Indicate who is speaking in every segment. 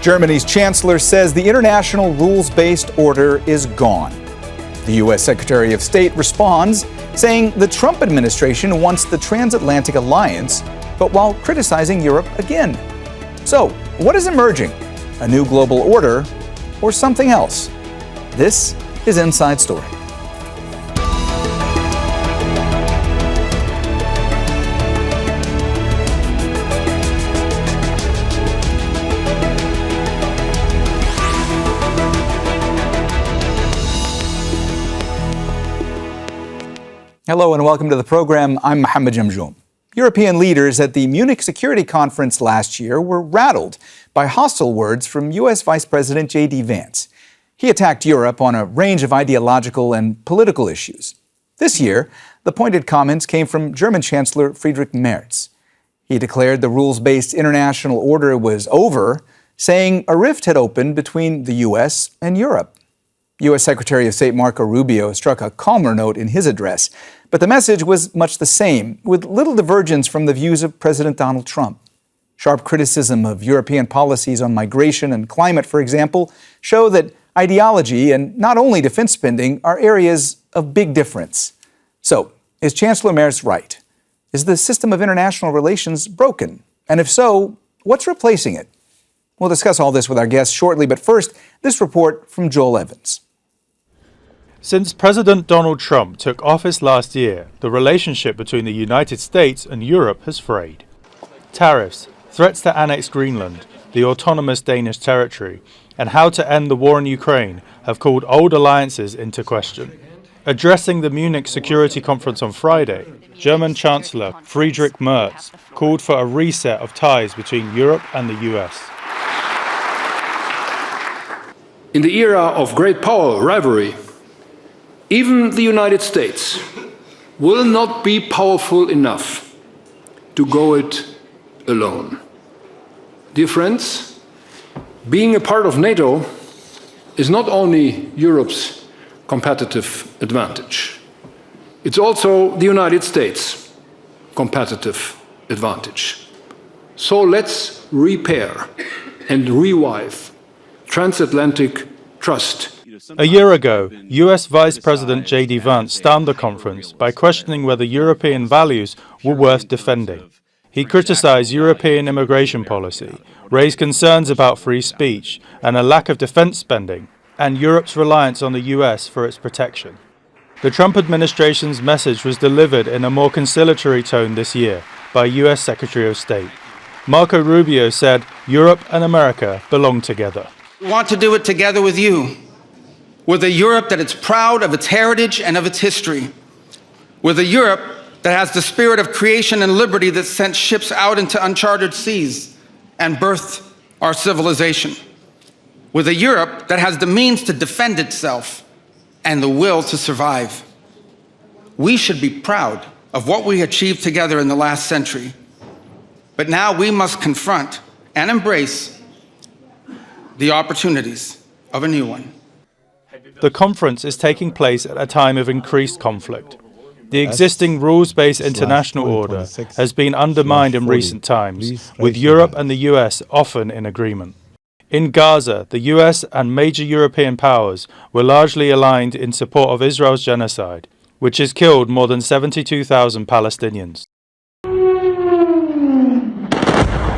Speaker 1: Germany's chancellor says the international rules-based order is gone. The U.S. Secretary of State responds, saying the Trump administration wants the Transatlantic alliance, but while criticizing Europe again. So, what is emerging? A new global order or something else? This is Inside Story. Hello and welcome to the program. I'm Mohammed Jamjoom. European leaders at the Munich Security Conference last year were rattled by hostile words from U.S. Vice President J.D. Vance. He attacked Europe on a range of ideological and political issues. This year, the pointed comments came from German Chancellor Friedrich Merz. He declared the rules-based international order was over, saying a rift had opened between the U.S. and Europe. U.S. Secretary of State Marco Rubio struck a calmer note in his address, but the message was much the same, with little divergence from the views of President Donald Trump. Sharp criticism of European policies on migration and climate, for example, show that ideology and not only defense spending are areas of big difference. So, is Chancellor Merz right? Is the system of international relations broken? And if so, what's replacing it? We'll discuss all this with our guests shortly, but first, this report from Joel Evans.
Speaker 2: Since President Donald Trump took office last year, the relationship between the United States and Europe has frayed. Tariffs, threats to annex Greenland, the autonomous Danish territory, and how to end the war in Ukraine have called old alliances into question. Addressing the Munich Security Conference on Friday, German Chancellor Friedrich Merz called for a reset of ties between Europe and the US.
Speaker 3: In the era of great power rivalry, even the United States will not be powerful enough to go it alone. Dear friends, being a part of NATO is not only Europe's competitive advantage, it's also the United States' competitive advantage. So let's repair and revive transatlantic trust.
Speaker 2: A year ago, US Vice President J.D. Vance stunned the conference by questioning whether European values were worth defending. He criticized European immigration policy, raised concerns about free speech and a lack of defense spending, and Europe's reliance on the US for its protection. The Trump administration's message was delivered in a more conciliatory tone this year by US Secretary of State. Marco Rubio said, "Europe and America belong together."
Speaker 4: We want to do it together with you. With a Europe that is proud of its heritage and of its history. With a Europe that has the spirit of creation and liberty that sent ships out into uncharted seas and birthed our civilization. With a Europe that has the means to defend itself and the will to survive. We should be proud of what we achieved together in the last century. But now we must confront and embrace the opportunities of a new one.
Speaker 2: The conference is taking place at a time of increased conflict. The existing rules-based international order has been undermined in recent times, with Europe and the US often in agreement. In Gaza, the US and major European powers were largely aligned in support of Israel's genocide, which has killed more than 72,000 Palestinians.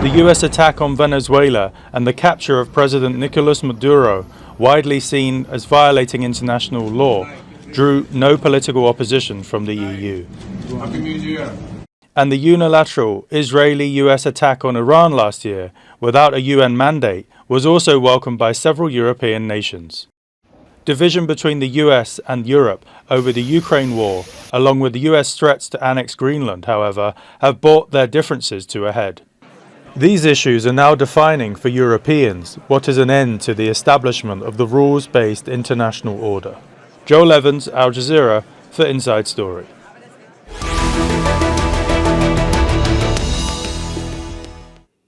Speaker 2: The US attack on Venezuela and the capture of President Nicolas Maduro, widely seen as violating international law, drew no political opposition from the EU.
Speaker 5: Happy New Year.
Speaker 2: And the unilateral Israeli-US attack on Iran last year, without a UN mandate, was also welcomed by several European nations. Division between the US and Europe over the Ukraine war, along with the US threats to annex Greenland, however, have brought their differences to a head. These issues are now defining for Europeans what is an end to the establishment of the rules-based international order. Joel Evans, Al Jazeera, for Inside Story.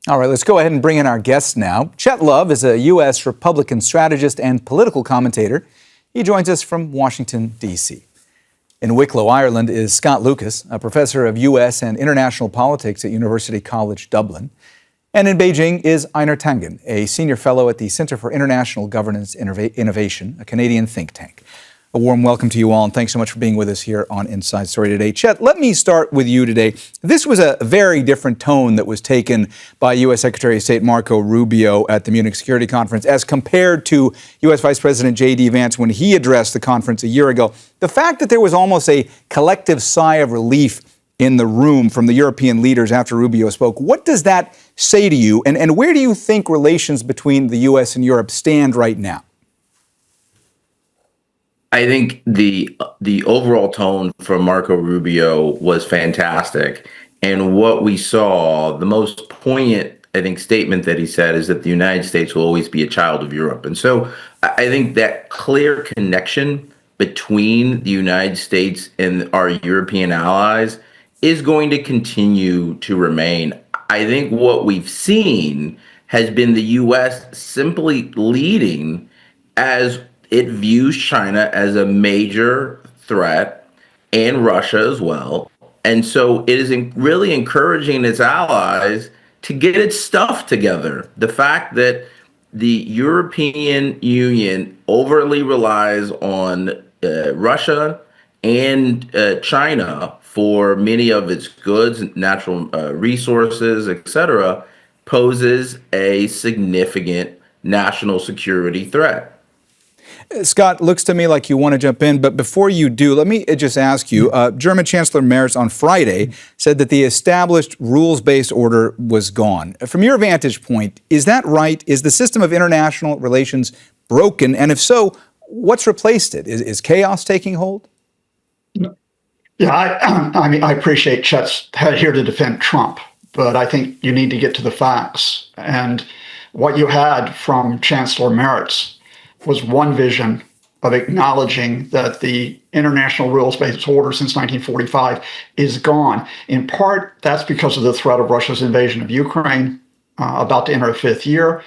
Speaker 1: All right, let's go ahead and bring in our guests now. Chet Love is a U.S. Republican strategist and political commentator. He joins us from Washington, D.C. In Wicklow, Ireland, is Scott Lucas, a professor of U.S. and international politics at University College Dublin. And in Beijing is Einar Tangen, a senior fellow at the Center for International Governance Innovation, a Canadian think tank. A warm welcome to you all, and thanks so much for being with us here on Inside Story today. Chet, let me start with you today. This was a very different tone that was taken by U.S. Secretary of State Marco Rubio at the Munich Security Conference as compared to U.S. Vice President J.D. Vance when he addressed the conference a year ago. The fact that there was almost a collective sigh of relief in the room from the European leaders after Rubio spoke, what does that say to you, and where do you think relations between the U.S. and Europe stand right now?
Speaker 5: I think the overall tone from Marco Rubio was fantastic. And what we saw, the most poignant, I think, statement that he said is that the United States will always be a child of Europe. And so I think that clear connection between the United States and our European allies is going to continue to remain. I think what we've seen has been the U.S. simply leading as it views China as a major threat and Russia as well. And so it is really encouraging its allies to get its stuff together. The fact that the European Union overly relies on Russia and China for many of its goods, natural resources, etc., poses a significant national security threat.
Speaker 1: Scott, looks to me like you want to jump in, but before you do, let me just ask you, German Chancellor Merz on Friday said that the established rules-based order was gone. From your vantage point, is that right? Is the system of international relations broken? And if so, what's replaced it? Is chaos taking hold?
Speaker 6: Yeah, I mean, I appreciate Chet's here to defend Trump, but I think you need to get to the facts. And what you had from Chancellor Merz was one vision of acknowledging that the international rules-based order since 1945 is gone. In part, that's because of the threat of Russia's invasion of Ukraine, about to enter a fifth year.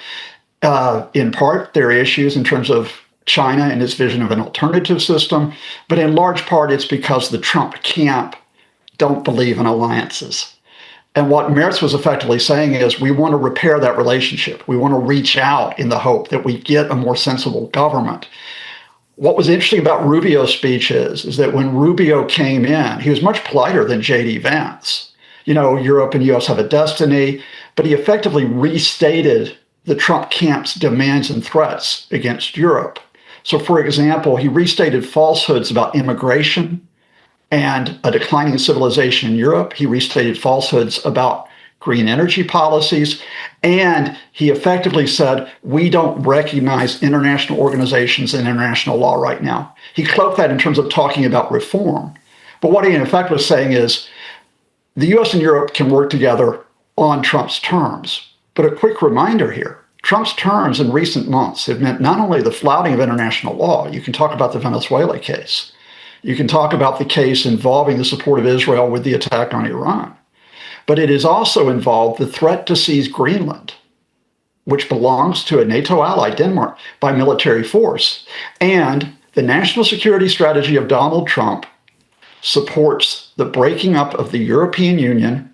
Speaker 6: In part, there are issues in terms of China and its vision of an alternative system, but in large part, it's because the Trump camp don't believe in alliances. And what Merz was effectively saying is we want to repair that relationship. We want to reach out in the hope that we get a more sensible government. What was interesting about Rubio's speech is that when Rubio came in, he was much politer than J.D. Vance. You know, Europe and U.S. have a destiny, but he effectively restated the Trump camp's demands and threats against Europe. So, for example, he restated falsehoods about immigration and a declining civilization in Europe. He restated falsehoods about green energy policies. And he effectively said, we don't recognize international organizations and international law right now. He cloaked that in terms of talking about reform. But what he in effect was saying is the US and Europe can work together on Trump's terms. But a quick reminder here, Trump's terms in recent months have meant not only the flouting of international law, you can talk about the Venezuela case, you can talk about the case involving the support of Israel with the attack on Iran. But it has also involved the threat to seize Greenland, which belongs to a NATO ally, Denmark, by military force. And the national security strategy of Donald Trump supports the breaking up of the European Union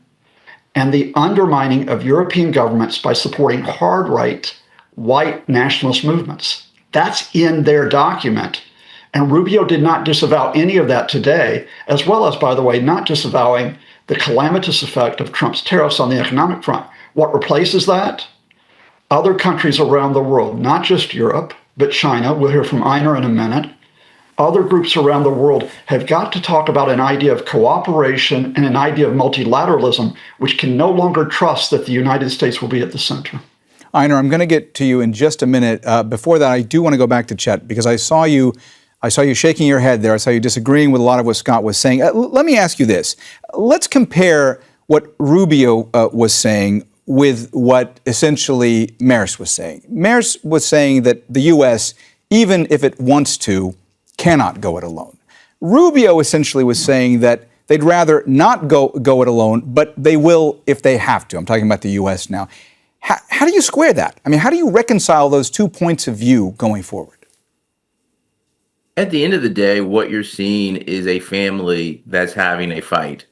Speaker 6: and the undermining of European governments by supporting hard-right, white nationalist movements. That's in their document. And Rubio did not disavow any of that today, as well as, by the way, not disavowing the calamitous effect of Trump's tariffs on the economic front. What replaces that? Other countries around the world, not just Europe, but China. We'll hear from Einar in a minute. Other groups around the world have got to talk about an idea of cooperation and an idea of multilateralism, which can no longer trust that the United States will be at the center.
Speaker 1: Einar, I'm going to get to you in just a minute. Before that, I do want to go back to Chet, because I saw you shaking your head there. I saw you disagreeing with a lot of what Scott was saying. Let me ask you this. Let's compare what Rubio was saying with what essentially Merz was saying. Merz was saying that the U.S., even if it wants to, cannot go it alone. Rubio essentially was saying that they'd rather not go it alone, but they will if they have to. I'm talking about the U.S. now. How do you square that? I mean, how do you reconcile those 2 points of view going forward?
Speaker 5: At the end of the day, what you're seeing is a family that's having a fight.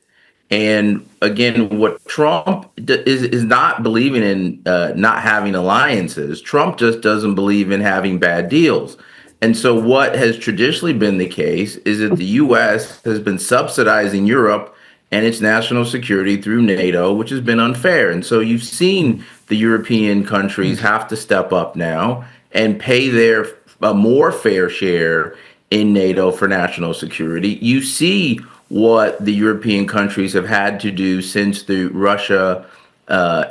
Speaker 5: And again, what Trump is not believing in not having alliances. Trump just doesn't believe in having bad deals. And so what has traditionally been the case is that the U.S. has been subsidizing Europe and its national security through NATO, which has been unfair. And so you've seen the European countries have to step up now and pay their more fair share in NATO for national security. You see what the European countries have had to do since the Russia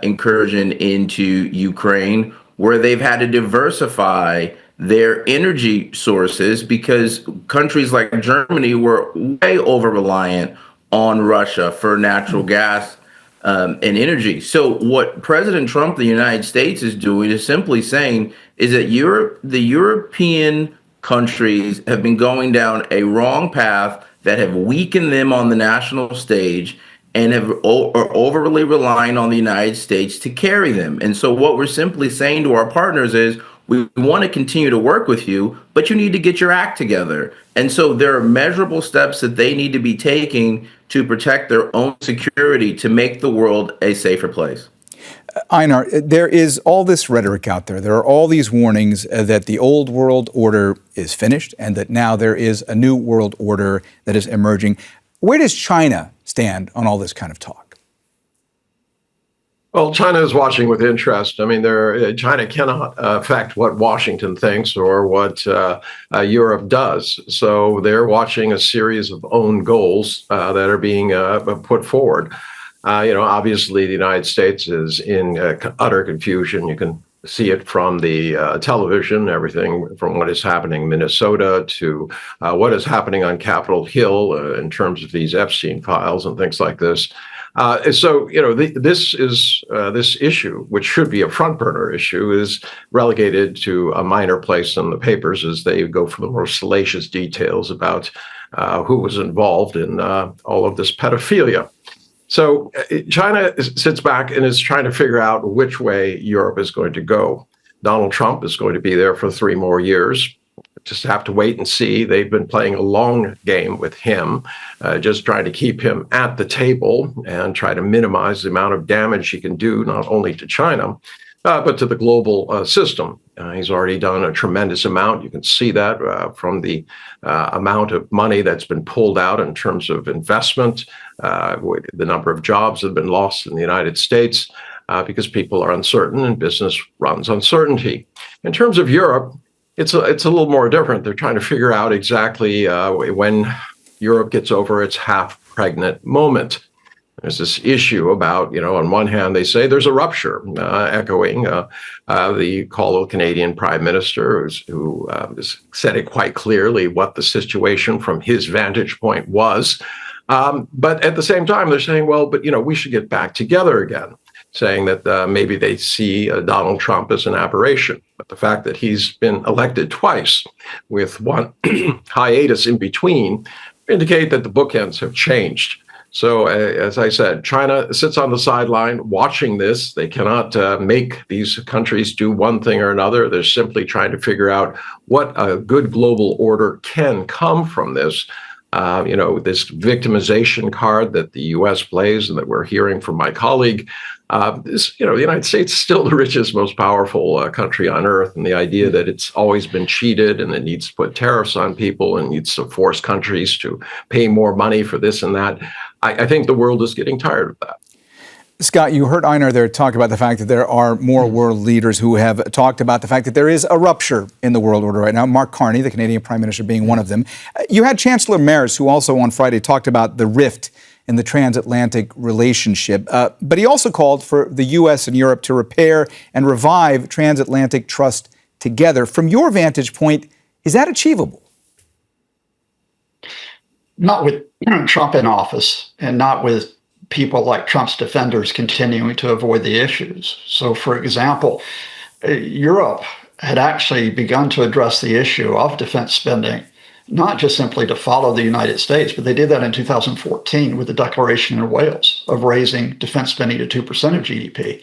Speaker 5: incursion into Ukraine, where they've had to diversify their energy sources because countries like Germany were way over reliant on Russia for natural gas and energy. So what President Trump of the United States is doing is simply saying is that the European countries have been going down a wrong path that have weakened them on the national stage and are overly relying on the United States to carry them. And so what we're simply saying to our partners is, we want to continue to work with you, but you need to get your act together. And so there are measurable steps that they need to be taking to protect their own security to make the world a safer place.
Speaker 1: Einar, there is all this rhetoric out there. There are all these warnings that the old world order is finished and that now there is a new world order that is emerging. Where does China stand on all this kind of talk?
Speaker 7: Well, China is watching with interest. I mean, China cannot affect what Washington thinks or what Europe does. So they're watching a series of own goals that are being put forward. Obviously, the United States is in utter confusion. You can see it from the television, everything from what is happening in Minnesota to what is happening on Capitol Hill in terms of these Epstein files and things like this. This issue, which should be a front burner issue, is relegated to a minor place in the papers as they go for the more salacious details about who was involved in all of this pedophilia. So China sits back and is trying to figure out which way Europe is going to go. Donald Trump is going to be there for 3 more years. Just have to wait and see. They've been playing a long game with him, just trying to keep him at the table and try to minimize the amount of damage he can do, not only to China, but to the global system. He's already done a tremendous amount. You can see that from the amount of money that's been pulled out in terms of investment, the number of jobs that have been lost in the United States because people are uncertain and business runs uncertainty. In terms of Europe, it's a little more different. They're trying to figure out exactly when Europe gets over its half-pregnant moment. There's this issue about, on one hand, they say there's a rupture, echoing the call of the Canadian Prime Minister, who said it quite clearly what the situation from his vantage point was. But at the same time, they're saying, well, but, we should get back together again, saying that maybe they see Donald Trump as an aberration. But the fact that he's been elected twice with one hiatus in between indicate that the bookends have changed. So, as I said, China sits on the sideline watching this. They cannot make these countries do one thing or another. They're simply trying to figure out what a good global order can come from this. This victimization card that the U.S. plays and that we're hearing from my colleague. The United States is still the richest, most powerful country on earth. And the idea that it's always been cheated and it needs to put tariffs on people and needs to force countries to pay more money for this and that. I think the world is getting tired of that.
Speaker 1: Scott, you heard Einar there talk about the fact that there are more world leaders who have talked about the fact that there is a rupture in the world order right now, Mark Carney, the Canadian Prime Minister, being one of them. You had Chancellor Merz, who also on Friday talked about the rift in the transatlantic relationship, but he also called for the U.S. and Europe to repair and revive transatlantic trust together. From your vantage point, is that achievable?
Speaker 6: Not with Trump in office and not with people like Trump's defenders continuing to avoid the issues. So, for example, Europe had actually begun to address the issue of defense spending, not just simply to follow the United States, but they did that in 2014 with the declaration in Wales of raising defense spending to 2% of GDP.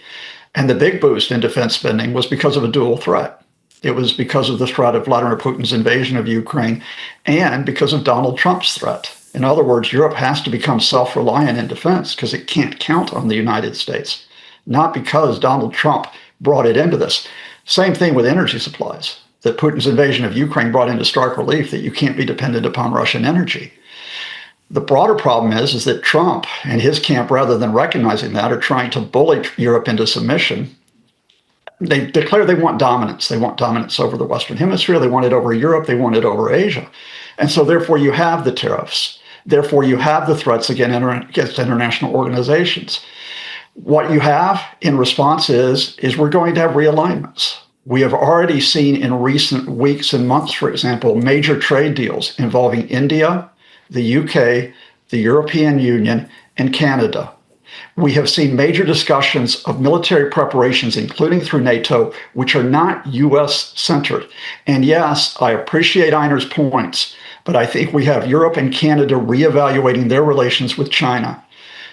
Speaker 6: And the big boost in defense spending was because of a dual threat. It was because of the threat of Vladimir Putin's invasion of Ukraine and because of Donald Trump's threat. In other words, Europe has to become self-reliant in defense because it can't count on the United States, not because Donald Trump brought it into this. Same thing with energy supplies, that Putin's invasion of Ukraine brought into stark relief that you can't be dependent upon Russian energy. The broader problem is that Trump and his camp, rather than recognizing that, are trying to bully Europe into submission. They declare they want dominance. They want dominance over the Western Hemisphere. They want it over Europe. They want it over Asia. And so therefore you have the tariffs. Therefore you have the threats against international organizations. What you have in response is we're going to have realignments. We have already seen in recent weeks and months, for example, major trade deals involving India, the UK, the European Union, and Canada. We have seen major discussions of military preparations, including through NATO, which are not US centered. And yes, I appreciate Einar's points, but I think we have Europe and Canada reevaluating their relations with China.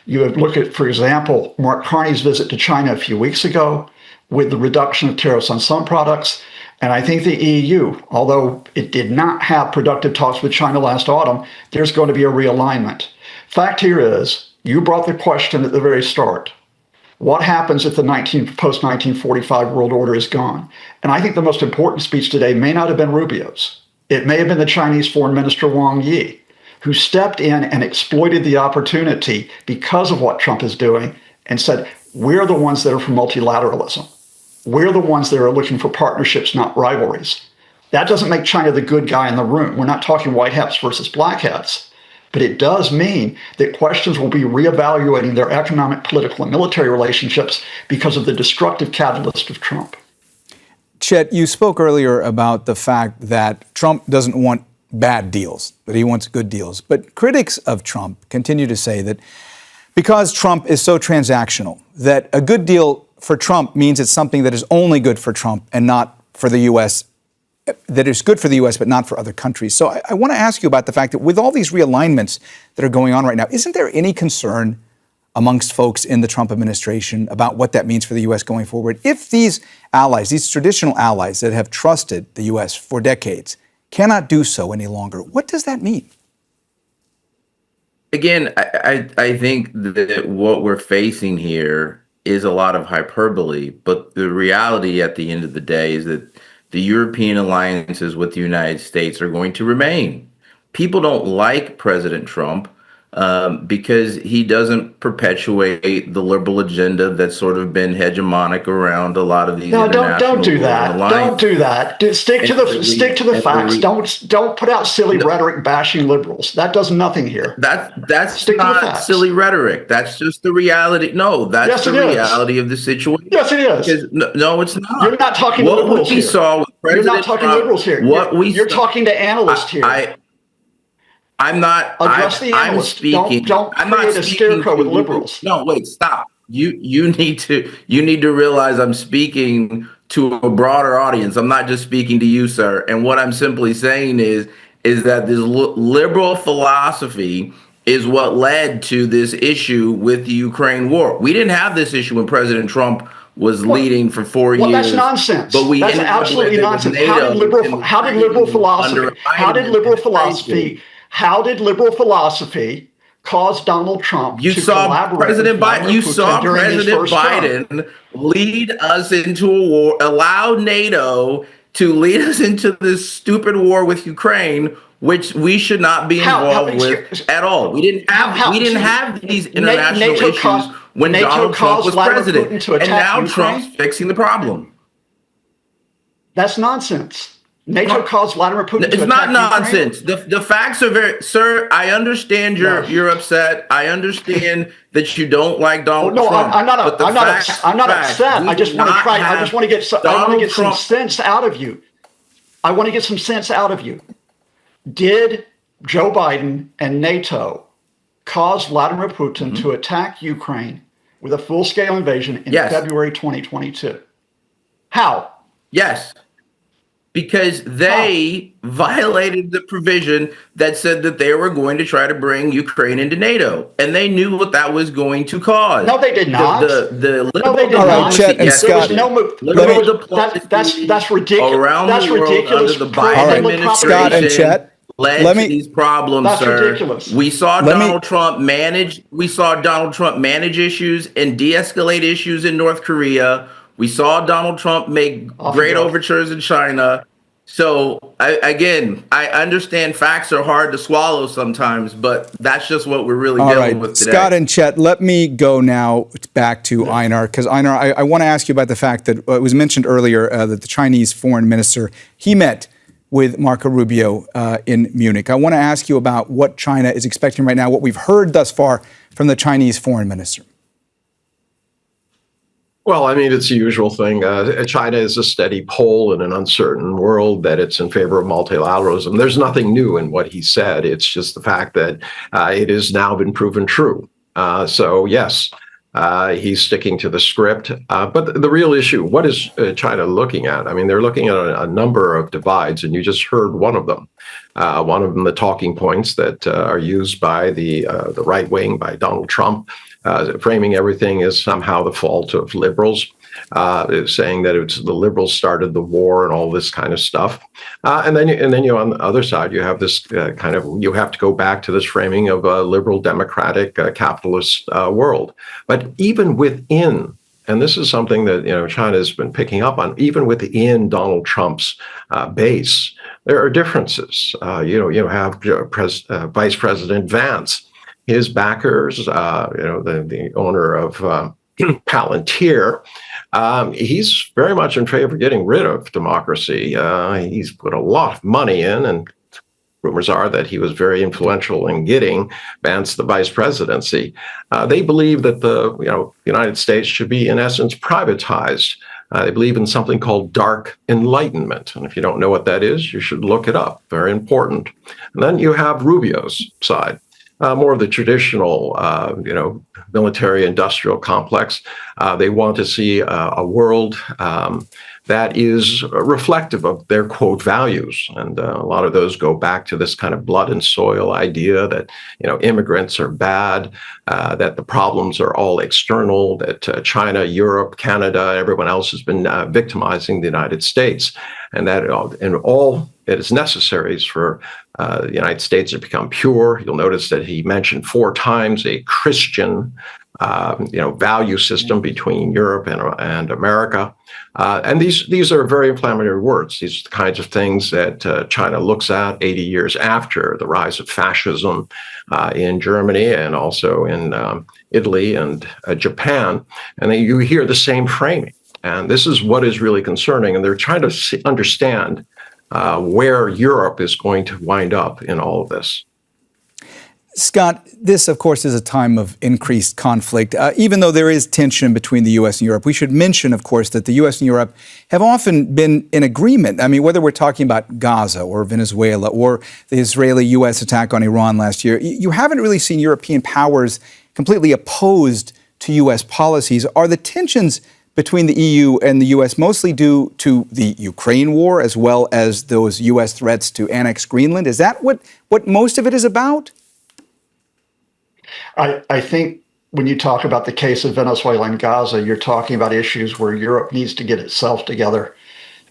Speaker 6: You have looked at, for example, Mark Carney's visit to China a few weeks ago with the reduction of tariffs on some products. And I think the EU, although it did not have productive talks with China last autumn, there's going to be a realignment. Fact here is, you brought the question at the very start. What happens if the post-1945 world order is gone? And I think the most important speech today may not have been Rubio's. It may have been the Chinese Foreign Minister Wang Yi, who stepped in and exploited the opportunity because of what Trump is doing and said, we're the ones that are for multilateralism. We're the ones that are looking for partnerships, not rivalries. That doesn't make China the good guy in the room. We're not talking white hats versus black hats. But it does mean that questions will be reevaluating their economic, political, and military relationships because of the destructive catalyst of Trump.
Speaker 1: Chet, you spoke earlier about the fact that Trump doesn't want bad deals, that he wants good deals. But critics of Trump continue to say that because Trump is so transactional, that a good deal for Trump means it's something that is only good for Trump and not for the U.S., that is good for the U.S. but not for other countries. So I want to ask you about the fact that with all these realignments that are going on right now, isn't there any concern amongst folks in the Trump administration about what that means for the U.S. going forward? If these allies, these traditional allies that have trusted the U.S. for decades, cannot do so any longer, what does that mean?
Speaker 5: Again, I think that what we're facing here is a lot of hyperbole, but the reality at the end of the day is that the European alliances with the United States are going to remain. People don't like President Trump because he doesn't perpetuate the liberal agenda that's sort of been hegemonic around a lot of these.
Speaker 6: No, don't do that. Don't do that. Stick to the facts. Don't put out silly rhetoric bashing liberals. That does nothing here.
Speaker 5: That's not silly rhetoric. That's just the reality. No, that's the reality of the situation.
Speaker 6: Yes, it is.
Speaker 5: No, it's not.
Speaker 6: You're not talking to liberals here. You're not talking liberals here. You're talking to analysts here.
Speaker 5: I'm not.
Speaker 6: Address the analyst.
Speaker 5: Speaking.
Speaker 6: Don't create a scarecrow with liberals.
Speaker 5: No, wait, stop. You need to realize I'm speaking to a broader audience. I'm not just speaking to you, sir. And what I'm simply saying is that this liberal philosophy is what led to this issue with the Ukraine war. We didn't have this issue when President Trump was leading for 4 years.
Speaker 6: Well, that's nonsense.
Speaker 5: But
Speaker 6: that's absolutely nonsense. How did liberal philosophy cause Donald Trump to collaborate with Vladimir Putin
Speaker 5: Biden lead us into a war, allow NATO to lead us into this stupid war with Ukraine, which we should not be involved with at all. We didn't have these international issues when Donald Trump was president, and now Trump's fixing the problem.
Speaker 6: That's nonsense. NATO caused Vladimir Putin to attack Ukraine.
Speaker 5: It's not nonsense. The facts are Sir, I understand you're upset. I understand that you don't like Donald Trump.
Speaker 6: I'm not upset. I just want to get some sense out of you. I want to get some sense out of you. Did Joe Biden and NATO cause Vladimir Putin to attack Ukraine with a full-scale invasion in February 2022? How?
Speaker 5: Yes. Because they violated the provision that said that they were going to try to bring Ukraine into NATO, and they knew what that was going to cause.
Speaker 6: No, they did not.
Speaker 1: No, they did not. Chet and Scott,
Speaker 6: that's ridiculous.
Speaker 5: Around
Speaker 6: that's
Speaker 5: the world
Speaker 6: ridiculous.
Speaker 5: under the Biden administration.
Speaker 1: Scott and Chet.
Speaker 5: led to these problems,
Speaker 6: That's
Speaker 5: sir.
Speaker 6: ridiculous.
Speaker 5: We saw Donald Trump manage issues and de-escalate issues in North Korea. We saw Donald Trump make great overtures in China. So I understand facts are hard to swallow sometimes, but that's just what we're really dealing with today.
Speaker 1: Scott and Chet, let me go now back to Einar, because Einar, I want to ask you about the fact that it was mentioned earlier that the Chinese foreign minister, he met with Marco Rubio in Munich. I want to ask you about what China is expecting right now, what we've heard thus far from the Chinese foreign minister.
Speaker 7: Well, I mean, it's the usual thing. China is a steady pole in an uncertain world, that it's in favor of multilateralism. There's nothing new in what he said. It's just the fact that it has now been proven true. So, yes, he's sticking to the script. But the real issue, what is China looking at? I mean, they're looking at a number of divides, and you just heard one of them. The talking points that are used by the right wing, by Donald Trump, framing everything as somehow the fault of liberals, saying that it's the liberals started the war and all this kind of stuff. And then you on the other side, you have this you have to go back to this framing of a liberal, democratic, capitalist world. But even within, and this is something that China has been picking up on, even within Donald Trump's base, there are differences. You have Vice President Vance. His backers, the owner of Palantir, he's very much in favor of getting rid of democracy. He's put a lot of money in, and rumors are that he was very influential in getting Vance the vice presidency. They believe that the United States should be, in essence, privatized. They believe in something called dark enlightenment. And if you don't know what that is, you should look it up. Very important. And then you have Rubio's side. More of the traditional, military-industrial complex. They want to see a world that is reflective of their, quote, values. And a lot of those go back to this kind of blood and soil idea that, immigrants are bad, that the problems are all external, that China, Europe, Canada, everyone else has been victimizing the United States. And that all it is necessary for the United States to become pure. You'll notice that he mentioned 4 times a Christian, value system between Europe and America. And these are very inflammatory words. These are the kinds of things that China looks at 80 years after the rise of fascism in Germany and also in Italy and Japan. And then you hear the same framing. And this is what is really concerning. And they're trying to understand where Europe is going to wind up in all of this.
Speaker 1: Scott, this, of course, is a time of increased conflict. Even though there is tension between the U.S. and Europe, we should mention, of course, that the U.S. and Europe have often been in agreement. I mean, whether we're talking about Gaza or Venezuela or the Israeli-U.S. attack on Iran last year, you haven't really seen European powers completely opposed to U.S. policies. Are the tensions between the EU and the U.S. mostly due to the Ukraine war as well as those U.S. threats to annex Greenland? Is that what most of it is about?
Speaker 6: I think when you talk about the case of Venezuela and Gaza, you're talking about issues where Europe needs to get itself together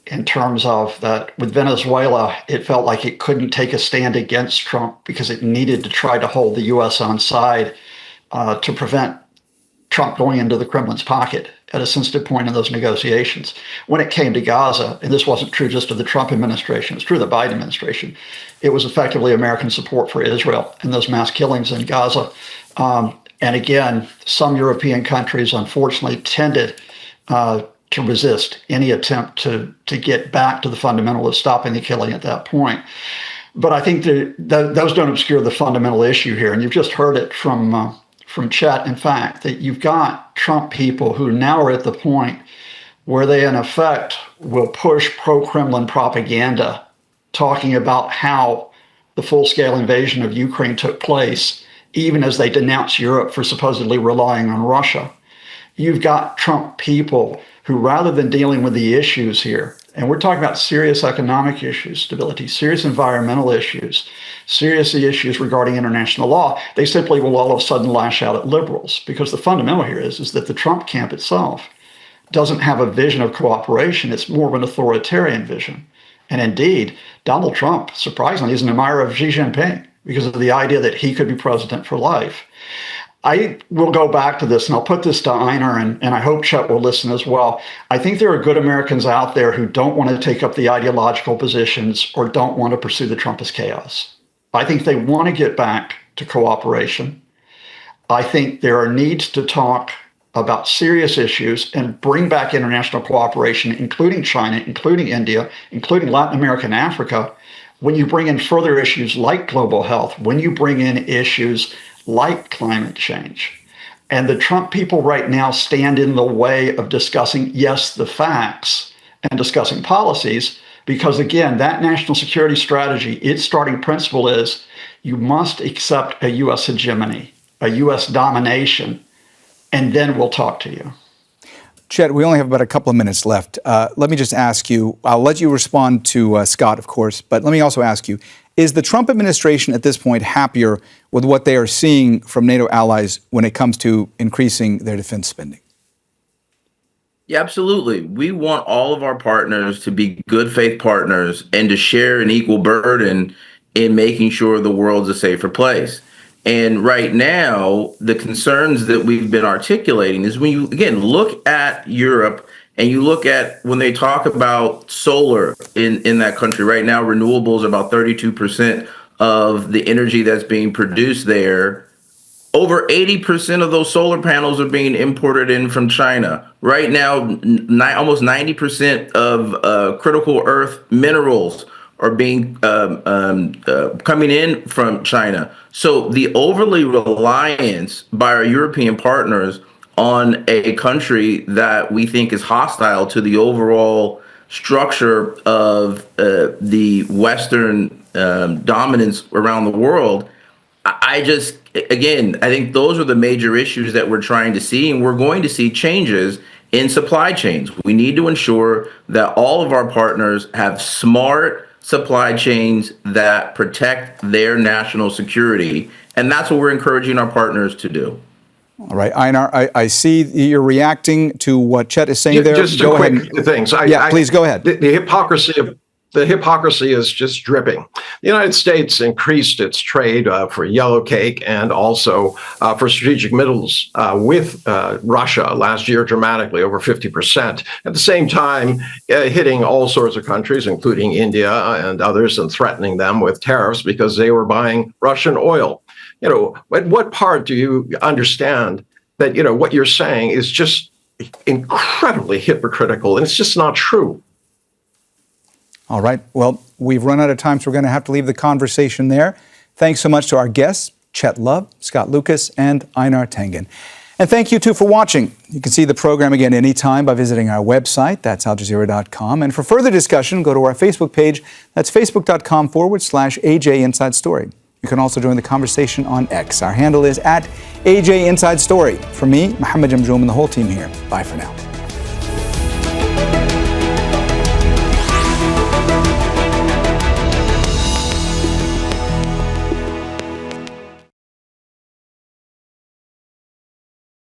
Speaker 6: in terms of that. With Venezuela, it felt like it couldn't take a stand against Trump because it needed to try to hold the U.S. on side to prevent Trump going into the Kremlin's pocket at a sensitive point in those negotiations. When it came to Gaza, and this wasn't true just of the Trump administration, it's true of the Biden administration, it was effectively American support for Israel and those mass killings in Gaza. And again, some European countries, unfortunately, tended to resist any attempt to get back to the fundamental of stopping the killing at that point. But I think those don't obscure the fundamental issue here. And you've just heard it from Chet, in fact, that you've got Trump people who now are at the point where they, in effect, will push pro-Kremlin propaganda, talking about how the full-scale invasion of Ukraine took place, even as they denounce Europe for supposedly relying on Russia. You've got Trump people who, rather than dealing with the issues here, and we're talking about serious economic issues, stability, serious environmental issues, serious issues regarding international law, they simply will all of a sudden lash out at liberals. Because the fundamental here is that the Trump camp itself doesn't have a vision of cooperation. It's more of an authoritarian vision. And indeed, Donald Trump, surprisingly, is an admirer of Xi Jinping because of the idea that he could be president for life. I will go back to this, and I'll put this to Einar, and I hope Chet will listen as well. I think there are good Americans out there who don't want to take up the ideological positions or don't want to pursue the Trumpist chaos. I think they want to get back to cooperation. I think there are needs to talk about serious issues and bring back international cooperation, including China, including India, including Latin America and Africa. When you bring in further issues like global health, when you bring in issues like climate change. And the Trump people right now stand in the way of discussing, yes, the facts and discussing policies, because again, that national security strategy, its starting principle is you must accept a U.S. hegemony, a U.S. domination, and then we'll talk to you.
Speaker 1: Chet, we only have about a couple of minutes left. Let me just ask you, I'll let you respond to Scott, of course, but let me also ask you, is the Trump administration at this point happier with what they are seeing from NATO allies when it comes to increasing their defense spending?
Speaker 5: Yeah, absolutely. We want all of our partners to be good faith partners and to share an equal burden in making sure the world's a safer place. And right now, the concerns that we've been articulating is when you, again, look at Europe and you look at when they talk about solar in that country right now, renewables, about 32% of the energy that's being produced there. Over 80% of those solar panels are being imported in from China. Right now, almost 90% of critical earth minerals are being coming in from China. So the overly reliance by our European partners on a country that we think is hostile to the overall structure of the Western dominance around the world, I think those are the major issues that we're trying to see, and we're going to see changes in supply chains. We need to ensure that all of our partners have smart supply chains that protect their national security, and that's what we're encouraging our partners to do.
Speaker 1: All right, Einar, I see you're reacting to what Chet is saying there.
Speaker 7: Just
Speaker 1: go
Speaker 7: quick
Speaker 1: ahead.
Speaker 7: things.
Speaker 1: Please go ahead.
Speaker 7: The hypocrisy is just dripping. The United States increased its trade for yellow cake and also for strategic minerals with Russia last year dramatically, over 50%. At the same time, hitting all sorts of countries, including India and others, and threatening them with tariffs because they were buying Russian oil. At what part do you understand that, what you're saying is just incredibly hypocritical, and it's just not true?
Speaker 1: All right. Well, we've run out of time, so we're going to have to leave the conversation there. Thanks so much to our guests, Chet Love, Scott Lucas, and Einar Tangen. And thank you, too, for watching. You can see the program again anytime by visiting our website. That's aljazeera.com. And for further discussion, go to our Facebook page. That's facebook.com/AJ Inside Story. You can also join the conversation on X. Our handle is @AJ Inside Story. From me, Mohammed Jamjoom, and the whole team here. Bye for now.